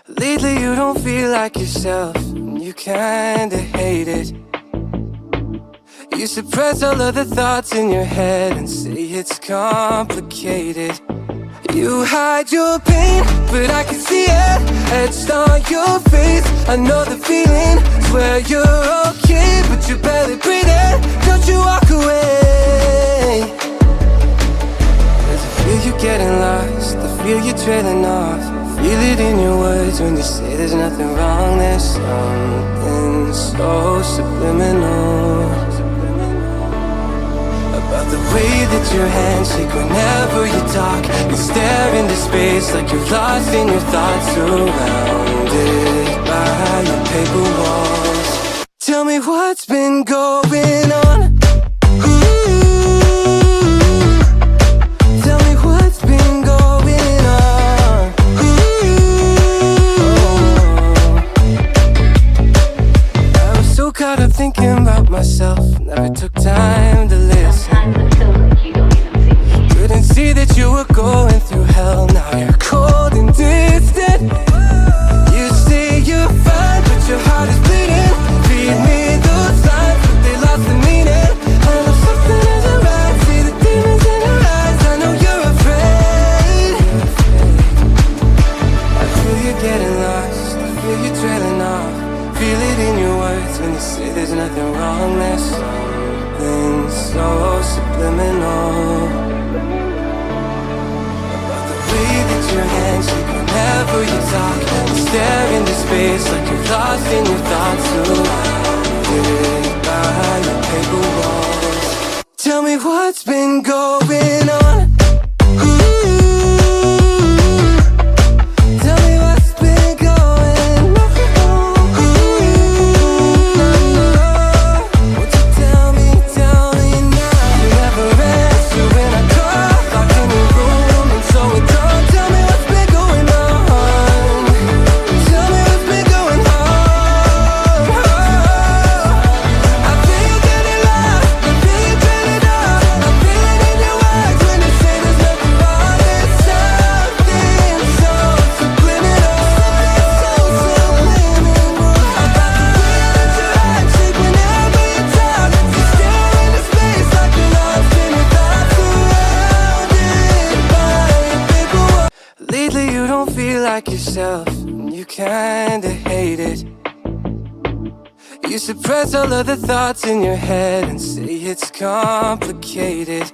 Lately you don't feel like yourself, and you kinda hate it. You suppress all of the thoughts in your head and say it's complicated. You hide your pain, but I can see it etched on your face. I know the feeling, swear you're okay, but you're barely breathing. Don't you walk away. There's a feel you getting lost, I feel you trailing off. Feel it in your words when you say there's nothing wrong. There's something so subliminal about the way that your hands shake whenever you talk. You stare into space like you're lost in your thoughts, surrounded by your paper walls. Tell me what's been going on. Tell me what's been going on. I was so caught up thinking about myself, never took time to listen. Couldn't see that you were going through hell. Now you're cold and distant. You say you're fine, but your heart is bleeding. Feed me those lines, but they lost the meaning. I know something isn't right. See the demons in your eyes. I know you're afraid. I feel you getting lost, I feel you trailing off. Feel it in your words when you say there's nothing wrong. There's something so subliminal about the way that your hands shake whenever you talk. You stare into space like you're lost in your thoughts, surrounded by your paper walls. Tell me what's been going on. Tell me what's been going on. Won't you tell me now? You never answer when I call, locked in your room and so it don't. Tell me what's been going on. Tell me what's been going on. I feel you getting lost, I feel you trailing off. I feel it in your words when you say there's nothing wrong. There's something so subliminal, so subliminal about the way that your hands shake whenever you talk. You stare into space like you're lost in your thoughts, surrounded by your paper walls. Lately you don't feel like yourself, and you kinda hate it. You suppress all of the thoughts in your head and say it's complicated.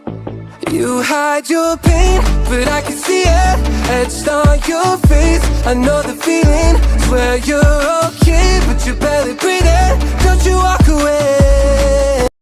You hide your pain, but I can see it etched on your face. I know the feeling, swear you're okay, but you're barely breathing.